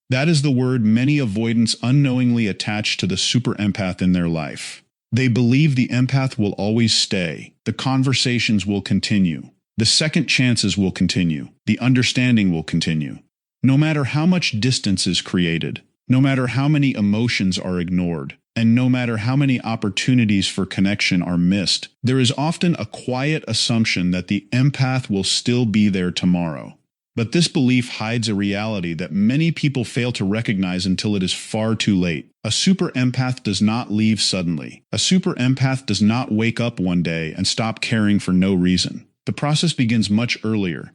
That is the word many avoidants unknowingly attach to the super empath in their life. They believe the empath will always stay, the conversations will continue, the second chances will continue, the understanding will continue. No matter how much distance is created, no matter how many emotions are ignored, and no matter how many opportunities for connection are missed, there is often a quiet assumption that the empath will still be there tomorrow. But this belief hides a reality that many people fail to recognize until it is far too late. A super empath does not leave suddenly. A super empath does not wake up one day and stop caring for no reason. The process begins much earlier,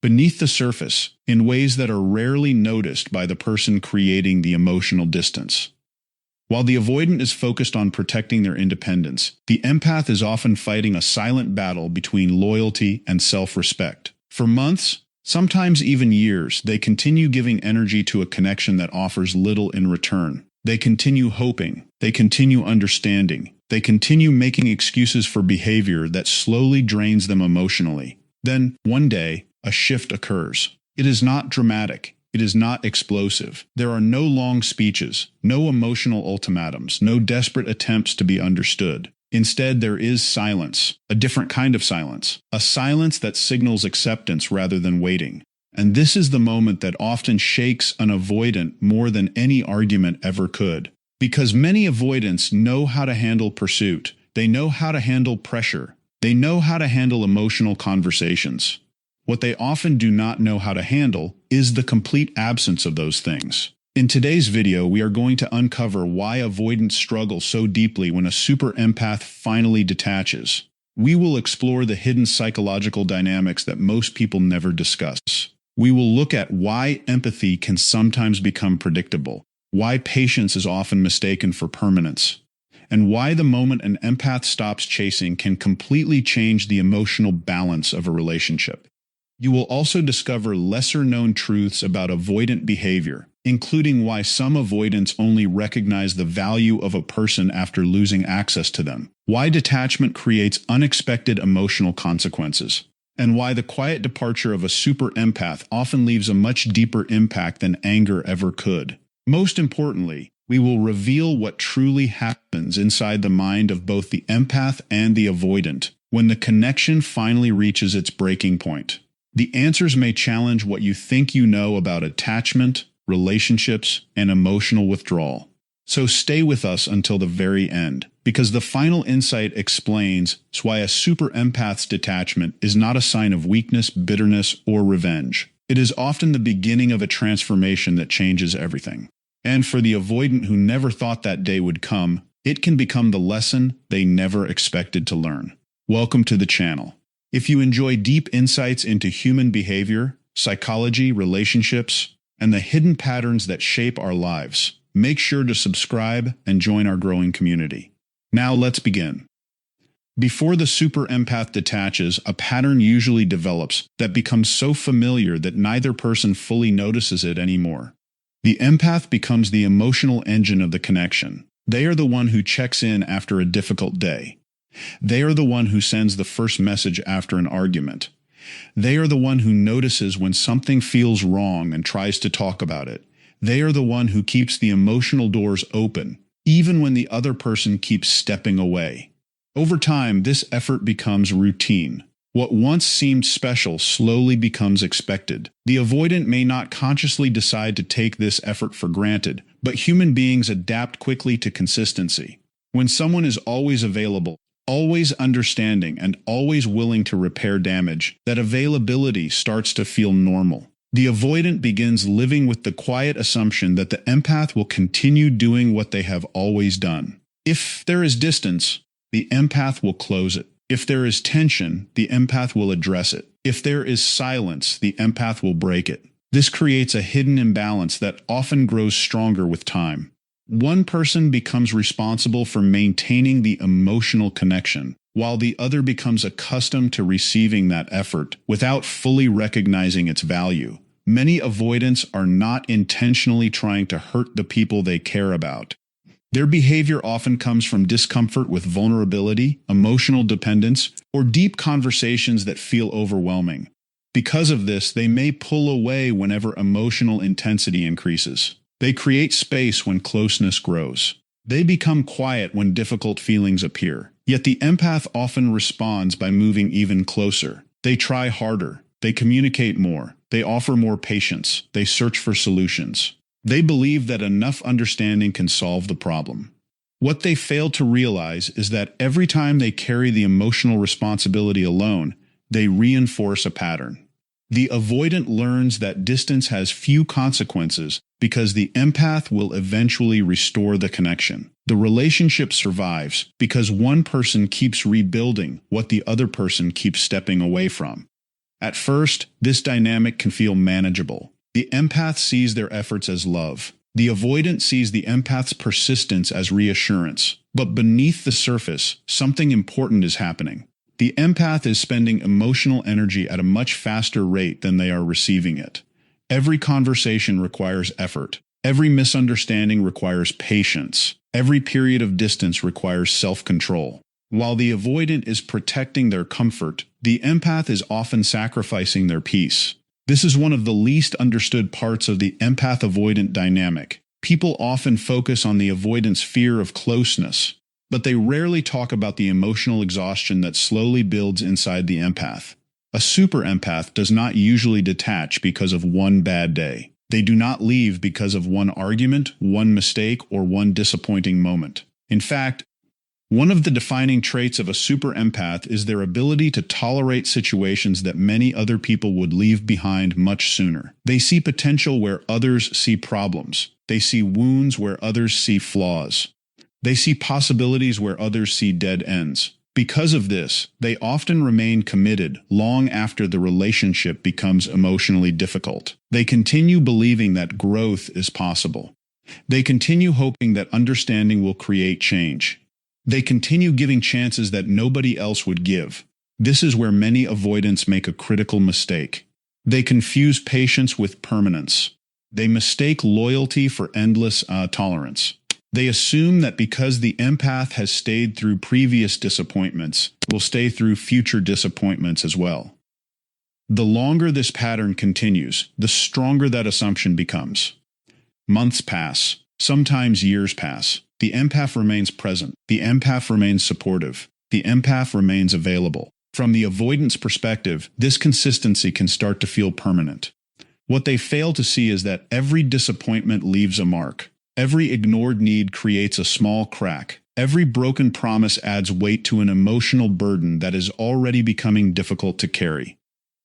beneath the surface, in ways that are rarely noticed by the person creating the emotional distance. While the avoidant is focused on protecting their independence, the empath is often fighting a silent battle between loyalty and self-respect. For months, sometimes even years, they continue giving energy to a connection that offers little in return. They continue hoping, they continue understanding, they continue making excuses for behavior that slowly drains them emotionally. Then, one day, a shift occurs. It is not dramatic. It is not explosive. There are no long speeches, no emotional ultimatums, no desperate attempts to be understood. Instead, there is silence, a different kind of silence, a silence that signals acceptance rather than waiting. And this is the moment that often shakes an avoidant more than any argument ever could. Because many avoidants know how to handle pursuit, they know how to handle pressure, they know how to handle emotional conversations. What they often do not know how to handle is the complete absence of those things. In today's video, we are going to uncover why avoidants struggle so deeply when a super empath finally detaches. We will explore the hidden psychological dynamics that most people never discuss. We will look at why empathy can sometimes become predictable, why patience is often mistaken for permanence, and why the moment an empath stops chasing can completely change the emotional balance of a relationship. You will also discover lesser-known truths about avoidant behavior, including why some avoidants only recognize the value of a person after losing access to them, why detachment creates unexpected emotional consequences, and why the quiet departure of a super empath often leaves a much deeper impact than anger ever could. Most importantly, we will reveal what truly happens inside the mind of both the empath and the avoidant when the connection finally reaches its breaking point. The answers may challenge what you think you know about attachment, relationships, and emotional withdrawal. So stay with us until the very end, because the final insight explains why a super empath's detachment is not a sign of weakness, bitterness, or revenge. It is often the beginning of a transformation that changes everything. And for the avoidant who never thought that day would come, it can become the lesson they never expected to learn. Welcome to the channel. If you enjoy deep insights into human behavior, psychology, relationships, and the hidden patterns that shape our lives, make sure to subscribe and join our growing community. Now let's begin. Before the super empath detaches, a pattern usually develops that becomes so familiar that neither person fully notices it anymore. The empath becomes the emotional engine of the connection. They are the one who checks in after a difficult day. They are the one who sends the first message after an argument. They are the one who notices when something feels wrong and tries to talk about it. They are the one who keeps the emotional doors open, even when the other person keeps stepping away. Over time, this effort becomes routine. What once seemed special slowly becomes expected. The avoidant may not consciously decide to take this effort for granted, but human beings adapt quickly to consistency. When someone is always available, always understanding, and always willing to repair damage, that availability starts to feel normal. The avoidant begins living with the quiet assumption that the empath will continue doing what they have always done. If there is distance, the empath will close it. If there is tension, the empath will address it. If there is silence, the empath will break it. This creates a hidden imbalance that often grows stronger with time. One person becomes responsible for maintaining the emotional connection, while the other becomes accustomed to receiving that effort without fully recognizing its value. Many avoidants are not intentionally trying to hurt the people they care about. Their behavior often comes from discomfort with vulnerability, emotional dependence, or deep conversations that feel overwhelming. Because of this, they may pull away whenever emotional intensity increases. They create space when closeness grows. They become quiet when difficult feelings appear. Yet the empath often responds by moving even closer. They try harder. They communicate more. They offer more patience. They search for solutions. They believe that enough understanding can solve the problem. What they fail to realize is that every time they carry the emotional responsibility alone, they reinforce a pattern. The avoidant learns that distance has few consequences because the empath will eventually restore the connection. The relationship survives because one person keeps rebuilding what the other person keeps stepping away from. At first, this dynamic can feel manageable. The empath sees their efforts as love. The avoidant sees the empath's persistence as reassurance. But beneath the surface, something important is happening. The empath is spending emotional energy at a much faster rate than they are receiving it. Every conversation requires effort. Every misunderstanding requires patience. Every period of distance requires self-control. While the avoidant is protecting their comfort, the empath is often sacrificing their peace. This is one of the least understood parts of the empath-avoidant dynamic. People often focus on the avoidant's fear of closeness, but they rarely talk about the emotional exhaustion that slowly builds inside the empath. A super empath does not usually detach because of one bad day. They do not leave because of one argument, one mistake, or one disappointing moment. In fact, one of the defining traits of a super empath is their ability to tolerate situations that many other people would leave behind much sooner. They see potential where others see problems. They see wounds where others see flaws. They see possibilities where others see dead ends. Because of this, they often remain committed long after the relationship becomes emotionally difficult. They continue believing that growth is possible. They continue hoping that understanding will create change. They continue giving chances that nobody else would give. This is where many avoidants make a critical mistake. They confuse patience with permanence. They mistake loyalty for endless tolerance. They assume that because the empath has stayed through previous disappointments, will stay through future disappointments as well. The longer this pattern continues, the stronger that assumption becomes. Months pass. Sometimes years pass. The empath remains present. The empath remains supportive. The empath remains available. From the avoidance perspective, this consistency can start to feel permanent. What they fail to see is that every disappointment leaves a mark. Every ignored need creates a small crack. Every broken promise adds weight to an emotional burden that is already becoming difficult to carry.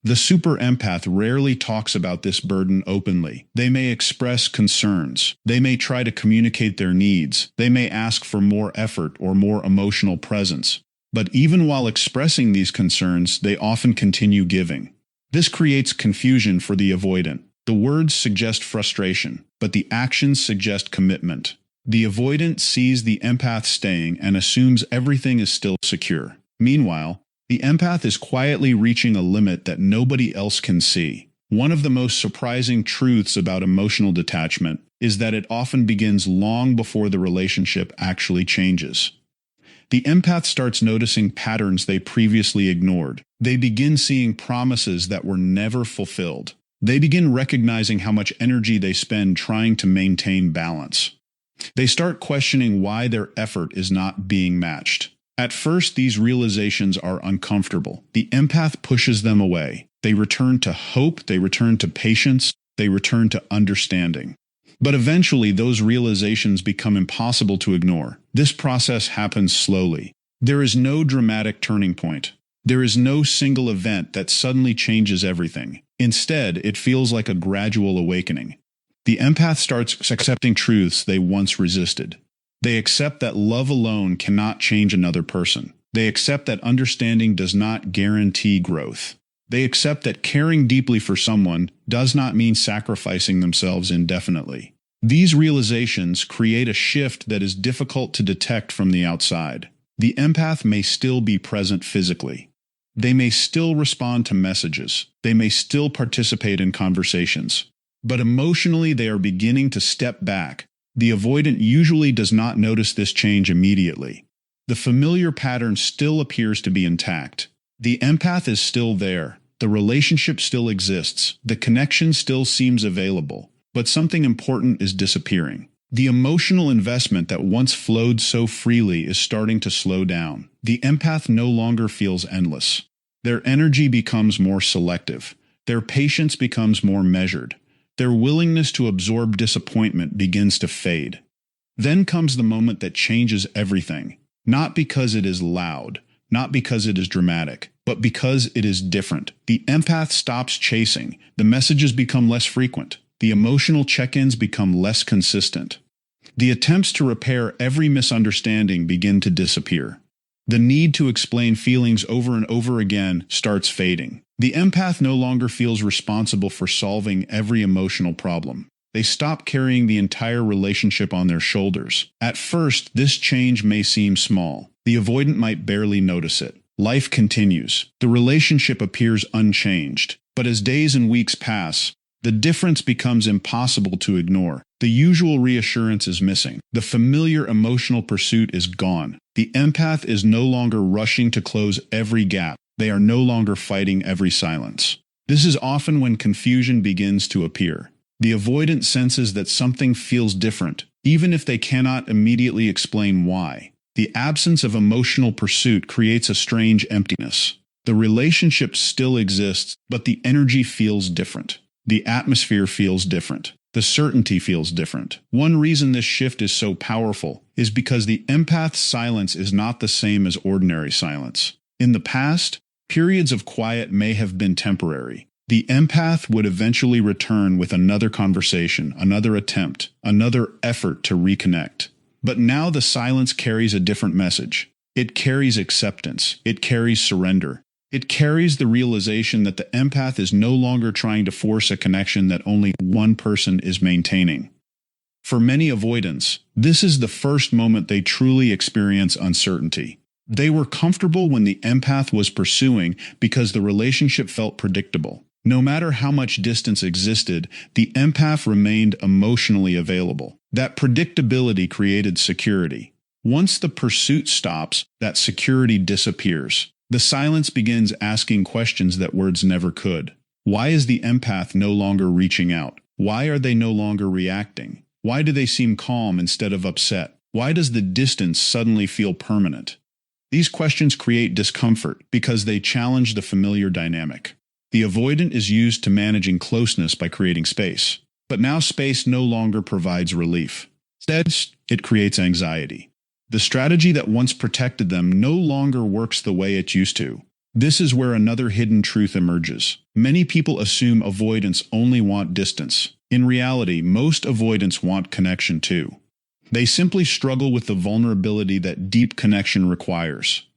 The super empath rarely talks about this burden openly. They may express concerns. They may try to communicate their needs. They may ask for more effort or more emotional presence. But even while expressing these concerns, they often continue giving. This creates confusion for the avoidant. The words suggest frustration, but the actions suggest commitment. The avoidant sees the empath staying and assumes everything is still secure. Meanwhile, the empath is quietly reaching a limit that nobody else can see. One of the most surprising truths about emotional detachment is that it often begins long before the relationship actually changes. The empath starts noticing patterns they previously ignored. They begin seeing promises that were never fulfilled. They begin recognizing how much energy they spend trying to maintain balance. They start questioning why their effort is not being matched. At first, these realizations are uncomfortable. The empath pushes them away. They return to hope, they return to patience, they return to understanding. But eventually, those realizations become impossible to ignore. This process happens slowly. There is no dramatic turning point. There is no single event that suddenly changes everything. Instead, it feels like a gradual awakening. The empath starts accepting truths they once resisted. They accept that love alone cannot change another person. They accept that understanding does not guarantee growth. They accept that caring deeply for someone does not mean sacrificing themselves indefinitely. These realizations create a shift that is difficult to detect from the outside. The empath may still be present physically. They may still respond to messages. They may still participate in conversations. But emotionally, they are beginning to step back. The avoidant usually does not notice this change immediately. The familiar pattern still appears to be intact. The empath is still there. The relationship still exists, the connection still seems available, but something important is disappearing. The emotional investment that once flowed so freely is starting to slow down. The empath no longer feels endless. Their energy becomes more selective. Their patience becomes more measured. Their willingness to absorb disappointment begins to fade. Then comes the moment that changes everything. Not because it is loud, not because it is dramatic, but because it is different. The empath stops chasing. The messages become less frequent. The emotional check-ins become less consistent. The attempts to repair every misunderstanding begin to disappear. The need to explain feelings over and over again starts fading. The empath no longer feels responsible for solving every emotional problem. They stop carrying the entire relationship on their shoulders. At first, this change may seem small. The avoidant might barely notice it. Life continues. The relationship appears unchanged. But as days and weeks pass, the difference becomes impossible to ignore. The usual reassurance is missing. The familiar emotional pursuit is gone. The empath is no longer rushing to close every gap. They are no longer fighting every silence. This is often when confusion begins to appear. The avoidant senses that something feels different, even if they cannot immediately explain why. The absence of emotional pursuit creates a strange emptiness. The relationship still exists, but the energy feels different. The atmosphere feels different. The certainty feels different. One reason this shift is so powerful is because the empath's silence is not the same as ordinary silence. In the past, periods of quiet may have been temporary. The empath would eventually return with another conversation, another attempt, another effort to reconnect. But now the silence carries a different message. It carries acceptance. It carries surrender. It carries the realization that the empath is no longer trying to force a connection that only one person is maintaining. For many avoidants, this is the first moment they truly experience uncertainty. They were comfortable when the empath was pursuing because the relationship felt predictable. No matter how much distance existed, the empath remained emotionally available. That predictability created security. Once the pursuit stops, that security disappears. The silence begins asking questions that words never could. Why is the empath no longer reaching out? Why are they no longer reacting? Why do they seem calm instead of upset? Why does the distance suddenly feel permanent? These questions create discomfort because they challenge the familiar dynamic. The avoidant is used to managing closeness by creating space. But now space no longer provides relief. Instead, it creates anxiety. The strategy that once protected them no longer works the way it used to. This is where another hidden truth emerges. Many people assume avoidants only want distance. In reality, most avoidants want connection too. They simply struggle with the vulnerability that deep connection requires.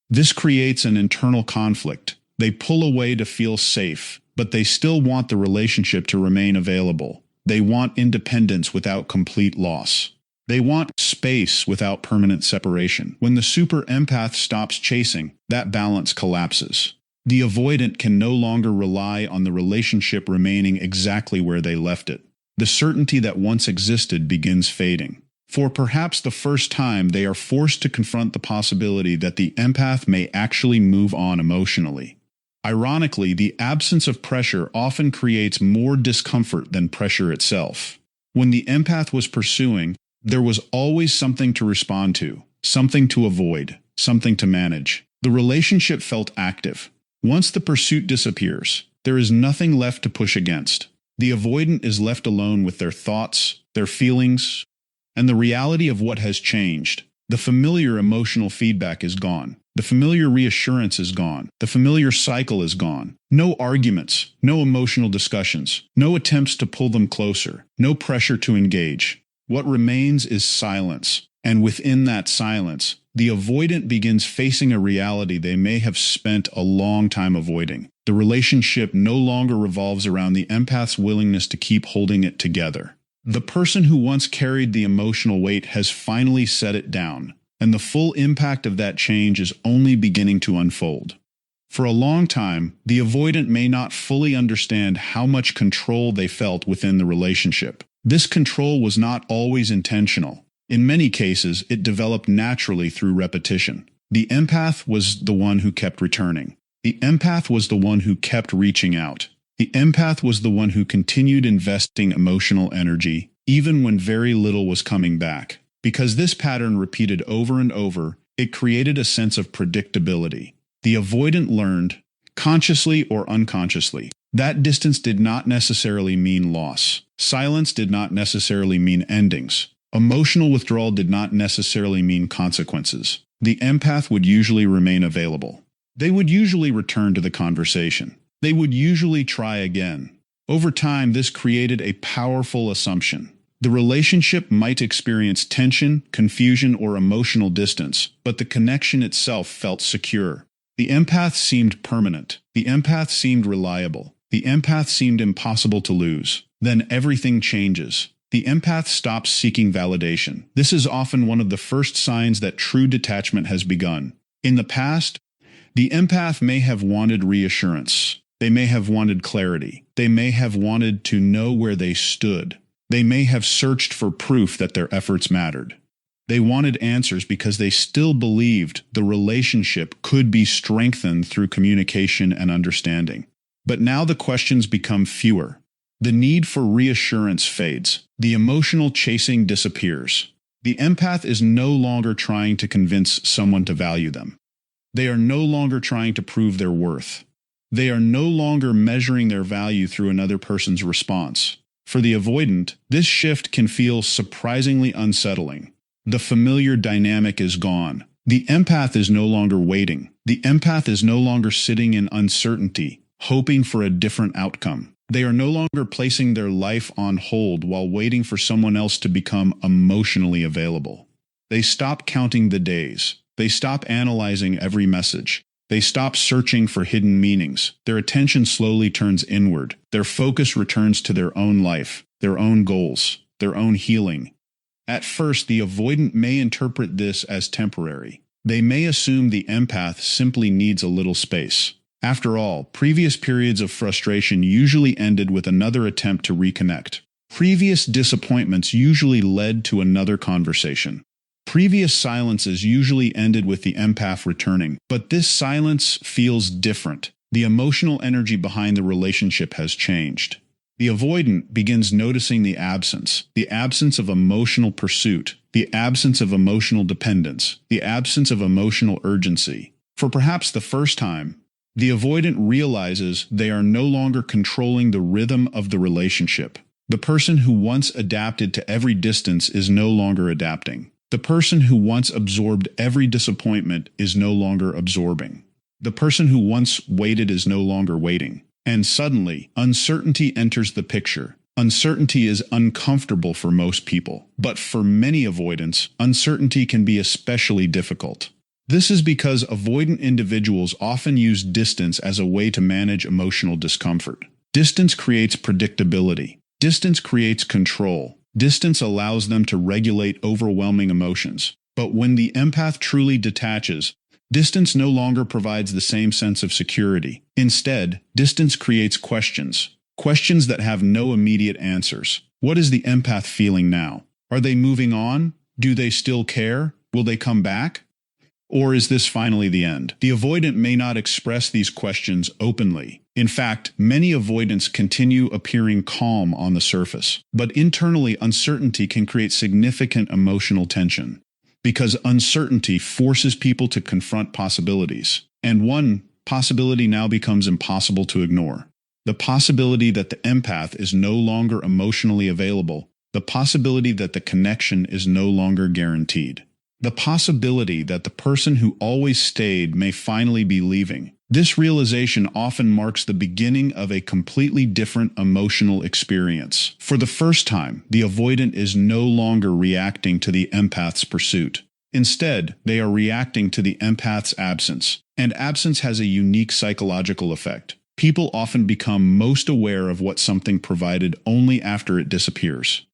This creates an internal conflict. They pull away to feel safe, but they still want the relationship to remain available. They want independence without complete loss. They want space without permanent separation. When the super empath stops chasing, that balance collapses. The avoidant can no longer rely on the relationship remaining exactly where they left it. The certainty that once existed begins fading. For perhaps the first time, they are forced to confront the possibility that the empath may actually move on emotionally. Ironically, the absence of pressure often creates more discomfort than pressure itself. When the empath was pursuing, there was always something to respond to, something to avoid, something to manage. The relationship felt active. Once the pursuit disappears, there is nothing left to push against. The avoidant is left alone with their thoughts, their feelings, and the reality of what has changed. The familiar emotional feedback is gone. The familiar reassurance is gone. The familiar cycle is gone. No arguments, no emotional discussions, no attempts to pull them closer, no pressure to engage. What remains is silence. And within that silence, the avoidant begins facing a reality they may have spent a long time avoiding. The relationship no longer revolves around the empath's willingness to keep holding it together. The person who once carried the emotional weight has finally set it down, and the full impact of that change is only beginning to unfold. For a long time, the avoidant may not fully understand how much control they felt within the relationship. This control was not always intentional. In many cases, it developed naturally through repetition. The empath was the one who kept returning. The empath was the one who kept reaching out. The empath was the one who continued investing emotional energy, even when very little was coming back. Because this pattern repeated over and over, it created a sense of predictability. The avoidant learned, consciously or unconsciously, that distance did not necessarily mean loss. Silence did not necessarily mean endings. Emotional withdrawal did not necessarily mean consequences. The empath would usually remain available. They would usually return to the conversation. They would usually try again. Over time, this created a powerful assumption. The relationship might experience tension, confusion, or emotional distance, but the connection itself felt secure. The empath seemed permanent. The empath seemed reliable. The empath seemed impossible to lose. Then everything changes. The empath stops seeking validation. This is often one of the first signs that true detachment has begun. In the past, the empath may have wanted reassurance. They may have wanted clarity. They may have wanted to know where they stood. They may have searched for proof that their efforts mattered. They wanted answers because they still believed the relationship could be strengthened through communication and understanding. But now the questions become fewer. The need for reassurance fades. The emotional chasing disappears. The empath is no longer trying to convince someone to value them. They are no longer trying to prove their worth. They are no longer measuring their value through another person's response. For the avoidant, this shift can feel surprisingly unsettling. The familiar dynamic is gone. The empath is no longer waiting. The empath is no longer sitting in uncertainty, hoping for a different outcome. They are no longer placing their life on hold while waiting for someone else to become emotionally available. They stop counting the days. They stop analyzing every message. They stop searching for hidden meanings. Their attention slowly turns inward. Their focus returns to their own life, their own goals, their own healing. At first, the avoidant may interpret this as temporary. They may assume the empath simply needs a little space. After all, previous periods of frustration usually ended with another attempt to reconnect. Previous disappointments usually led to another conversation. Previous silences usually ended with the empath returning, but this silence feels different. The emotional energy behind the relationship has changed. The avoidant begins noticing the absence of emotional pursuit, the absence of emotional dependence, the absence of emotional urgency. For perhaps the first time, the avoidant realizes they are no longer controlling the rhythm of the relationship. The person who once adapted to every distance is no longer adapting. The person who once absorbed every disappointment is no longer absorbing. The person who once waited is no longer waiting. And suddenly, uncertainty enters the picture. Uncertainty is uncomfortable for most people, but for many avoidants, uncertainty can be especially difficult. This is because avoidant individuals often use distance as a way to manage emotional discomfort. Distance creates predictability. Distance creates control. Distance allows them to regulate overwhelming emotions. But when the empath truly detaches, distance no longer provides the same sense of security. Instead, distance creates questions that have no immediate answers. What is the empath feeling now? Are they moving on? Do they still care? Will they come back? Or is this finally the end? The avoidant may not express these questions openly. In fact, many avoidants continue appearing calm on the surface. But internally, uncertainty can create significant emotional tension. Because uncertainty forces people to confront possibilities. And one possibility now becomes impossible to ignore. The possibility that the empath is no longer emotionally available. The possibility that the connection is no longer guaranteed. The possibility that the person who always stayed may finally be leaving. This realization often marks the beginning of a completely different emotional experience. For the first time, the avoidant is no longer reacting to the empath's pursuit. Instead, they are reacting to the empath's absence. And absence has a unique psychological effect. People often become most aware of what something provided only after it disappears.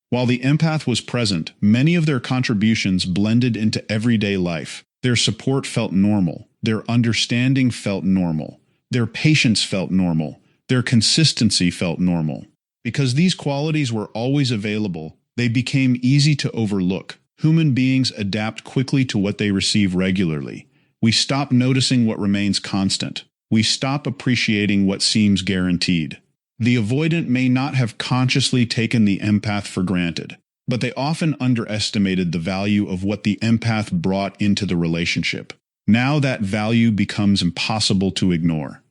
While the empath was present, many of their contributions blended into everyday life. Their support felt normal. Their understanding felt normal. Their patience felt normal. Their consistency felt normal. Because these qualities were always available, they became easy to overlook. Human beings adapt quickly to what they receive regularly. We stop noticing what remains constant. We stop appreciating what seems guaranteed. The avoidant may not have consciously taken the empath for granted, but they often underestimated the value of what the empath brought into the relationship. Now that value becomes impossible to ignore.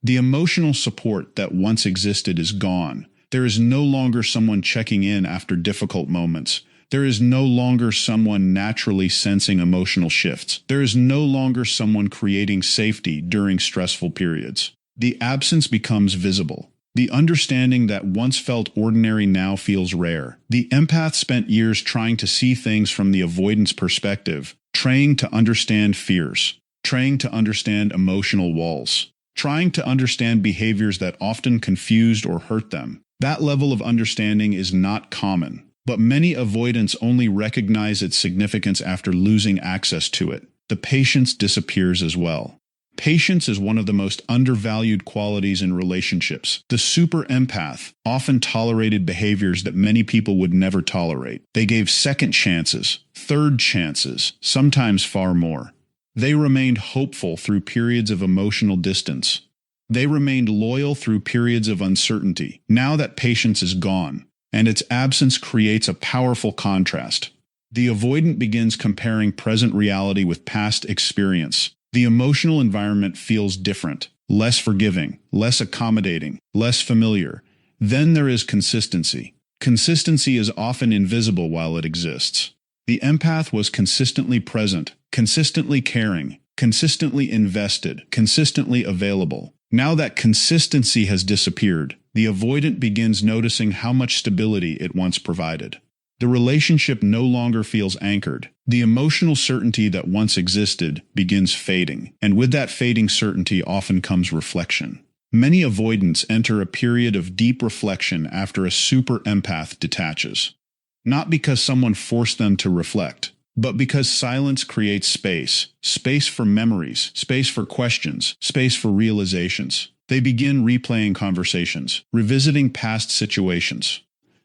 The emotional support that once existed is gone. There is no longer someone checking in after difficult moments. There is no longer someone naturally sensing emotional shifts. There is no longer someone creating safety during stressful periods. The absence becomes visible. The understanding that once felt ordinary now feels rare. The empath spent years trying to see things from the avoidance perspective, trying to understand fears, trying to understand emotional walls, trying to understand behaviors that often confused or hurt them. That level of understanding is not common, but many avoidants only recognize its significance after losing access to it. The patience disappears as well. Patience is one of the most undervalued qualities in relationships. The super empath often tolerated behaviors that many people would never tolerate. They gave second chances, third chances, sometimes far more. They remained hopeful through periods of emotional distance. They remained loyal through periods of uncertainty. Now that patience is gone, and its absence creates a powerful contrast. The avoidant begins comparing present reality with past experience. The emotional environment feels different, less forgiving, less accommodating, less familiar. Then there is consistency. Consistency is often invisible while it exists. The empath was consistently present, consistently caring, consistently invested, consistently available. Now that consistency has disappeared, the avoidant begins noticing how much stability it once provided. The relationship no longer feels anchored. The emotional certainty that once existed begins fading, and with that fading certainty often comes reflection. Many avoidants enter a period of deep reflection after a super empath detaches. Not because someone forced them to reflect, but because silence creates space. Space for memories, space for questions, space for realizations. They begin replaying conversations, revisiting past situations,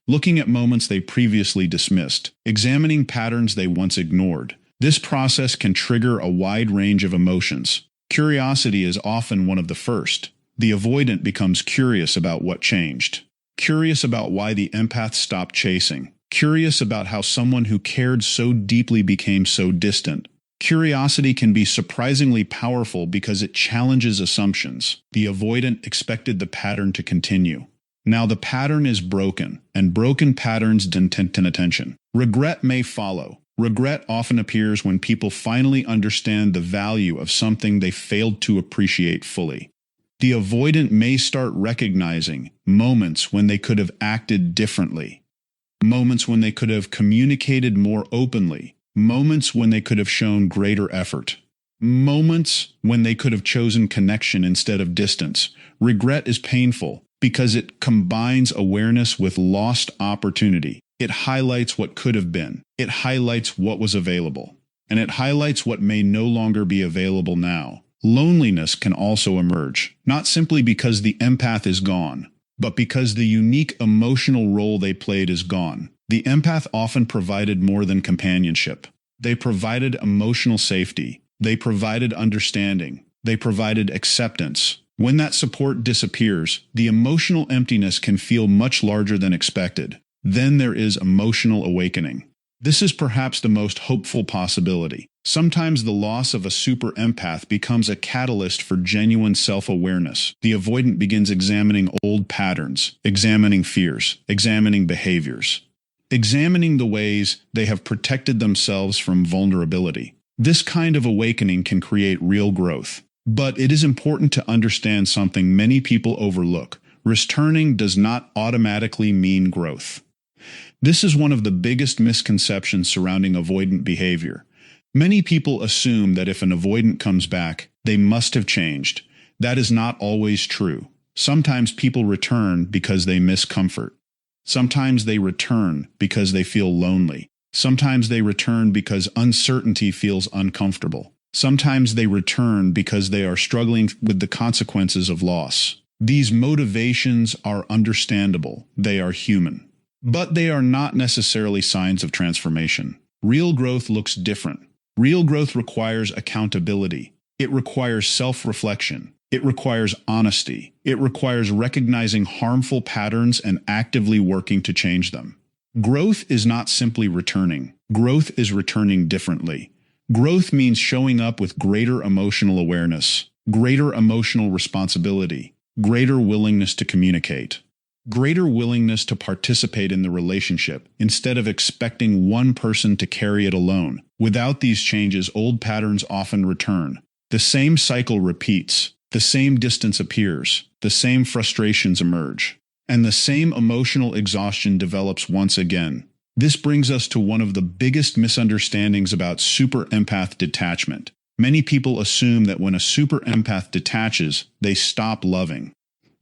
looking at moments they previously dismissed, examining patterns they once ignored. This process can trigger a wide range of emotions. Curiosity is often one of the first. The avoidant becomes curious about what changed, curious about why the empath stopped chasing, curious about how someone who cared so deeply became so distant. Curiosity can be surprisingly powerful because it challenges assumptions. The avoidant expected the pattern to continue. Now the pattern is broken, and broken patterns demand attention. Regret may follow. Regret often appears when people finally understand the value of something they failed to appreciate fully. The avoidant may start recognizing moments when they could have acted differently, moments when they could have communicated more openly, moments when they could have shown greater effort, moments when they could have chosen connection instead of distance. Regret is painful because it combines awareness with lost opportunity. It highlights what could have been. It highlights what was available. And it highlights what may no longer be available now. Loneliness can also emerge, not simply because the empath is gone, but because the unique emotional role they played is gone. The empath often provided more than companionship. They provided emotional safety. They provided understanding. They provided acceptance. When that support disappears, the emotional emptiness can feel much larger than expected. Then there is emotional awakening. This is perhaps the most hopeful possibility. Sometimes the loss of a super empath becomes a catalyst for genuine self-awareness. The avoidant begins examining old patterns, examining fears, examining behaviors, examining the ways they have protected themselves from vulnerability. This kind of awakening can create real growth. But it is important to understand something many people overlook. Returning does not automatically mean growth. This is one of the biggest misconceptions surrounding avoidant behavior. Many people assume that if an avoidant comes back, they must have changed. That is not always true. Sometimes people return because they miss comfort. Sometimes they return because they feel lonely. Sometimes they return because uncertainty feels uncomfortable. Sometimes they return because they are struggling with the consequences of loss. These motivations are understandable. They are human. But they are not necessarily signs of transformation. Real growth looks different. Real growth requires accountability. It requires self-reflection. It requires honesty. It requires recognizing harmful patterns and actively working to change them. Growth is not simply returning. Growth is returning differently. Growth means showing up with greater emotional awareness, greater emotional responsibility, greater willingness to communicate, greater willingness to participate in the relationship instead of expecting one person to carry it alone. Without these changes, old patterns often return. The same cycle repeats. The same distance appears, the same frustrations emerge, and the same emotional exhaustion develops once again. This brings us to one of the biggest misunderstandings about super empath detachment. Many people assume that when a super empath detaches, they stop loving.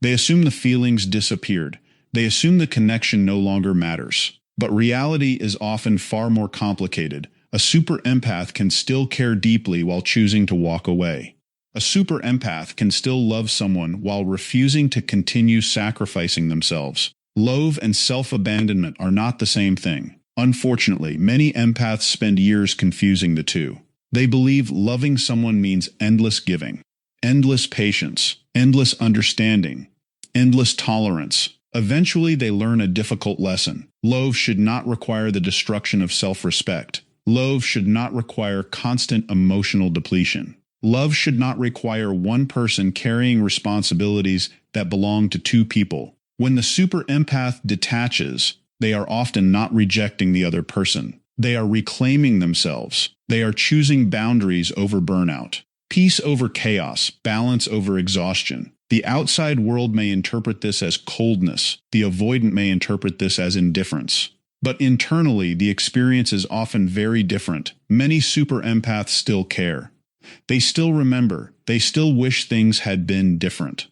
They assume the feelings disappeared. They assume the connection no longer matters. But reality is often far more complicated. A super empath can still care deeply while choosing to walk away. A super empath can still love someone while refusing to continue sacrificing themselves. Love and self-abandonment are not the same thing. Unfortunately, many empaths spend years confusing the two. They believe loving someone means endless giving, endless patience, endless understanding, endless tolerance. Eventually, they learn a difficult lesson. Love should not require the destruction of self-respect. Love should not require constant emotional depletion. Love should not require one person carrying responsibilities that belong to two people. When the super empath detaches, they are often not rejecting the other person. They are reclaiming themselves. They are choosing boundaries over burnout, peace over chaos, balance over exhaustion. The outside world may interpret this as coldness. The avoidant may interpret this as indifference. But internally, the experience is often very different. Many super empaths still care. They still remember. They still wish things had been different.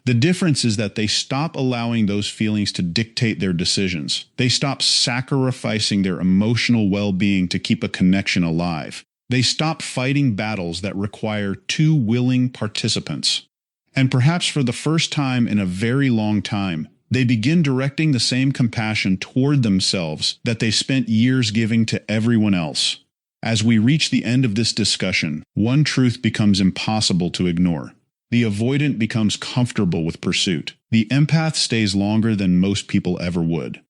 The difference is that they stop allowing those feelings to dictate their decisions. They stop sacrificing their emotional well-being to keep a connection alive. They stop fighting battles that require two willing participants. And perhaps for the first time in a very long time, they begin directing the same compassion toward themselves that they spent years giving to everyone else. As we reach the end of this discussion, one truth becomes impossible to ignore. The avoidant becomes comfortable with pursuit. The empath stays longer than most people ever would.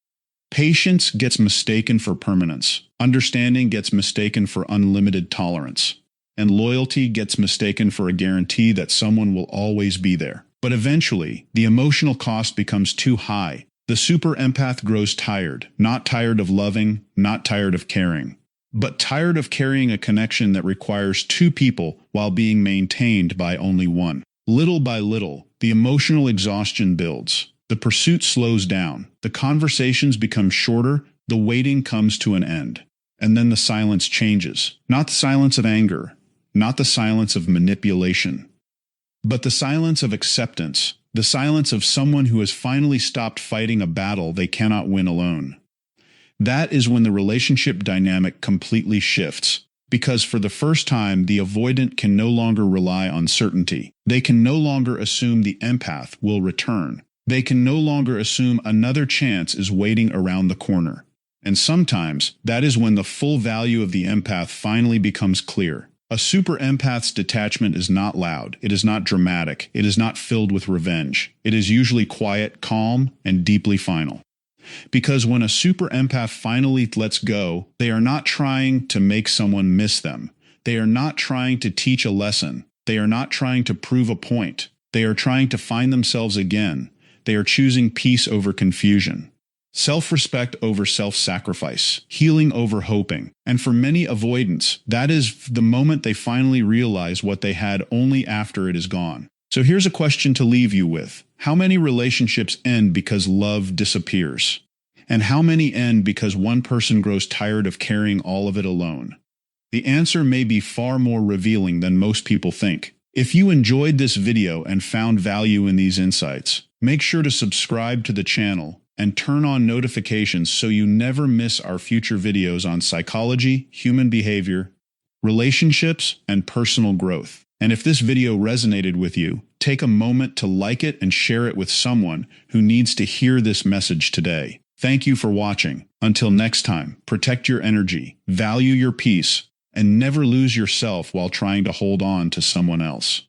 Patience gets mistaken for permanence. Understanding gets mistaken for unlimited tolerance. And loyalty gets mistaken for a guarantee that someone will always be there. But eventually, the emotional cost becomes too high. The super empath grows tired, not tired of loving, not tired of caring, but tired of carrying a connection that requires two people while being maintained by only one. Little by little, the emotional exhaustion builds. The pursuit slows down. The conversations become shorter. The waiting comes to an end. And then the silence changes. Not the silence of anger, not the silence of manipulation, but the silence of acceptance, the silence of someone who has finally stopped fighting a battle they cannot win alone. That is when the relationship dynamic completely shifts, because for the first time, the avoidant can no longer rely on certainty. They can no longer assume the empath will return. They can no longer assume another chance is waiting around the corner. And sometimes, that is when the full value of the empath finally becomes clear. A super empath's detachment is not loud. It is not dramatic. It is not filled with revenge. It is usually quiet, calm, and deeply final. Because when a super empath finally lets go, they are not trying to make someone miss them. They are not trying to teach a lesson. They are not trying to prove a point. They are trying to find themselves again. They are choosing peace over confusion, self-respect over self-sacrifice, healing over hoping. And for many avoidants, that is the moment they finally realize what they had only after it is gone. So here's a question to leave you with. How many relationships end because love disappears? And how many end because one person grows tired of carrying all of it alone? The answer may be far more revealing than most people think. If you enjoyed this video and found value in these insights, make sure to subscribe to the channel and turn on notifications so you never miss our future videos on psychology, human behavior, relationships, and personal growth. And if this video resonated with you, take a moment to like it and share it with someone who needs to hear this message today. Thank you for watching. Until next time, protect your energy, value your peace, and never lose yourself while trying to hold on to someone else.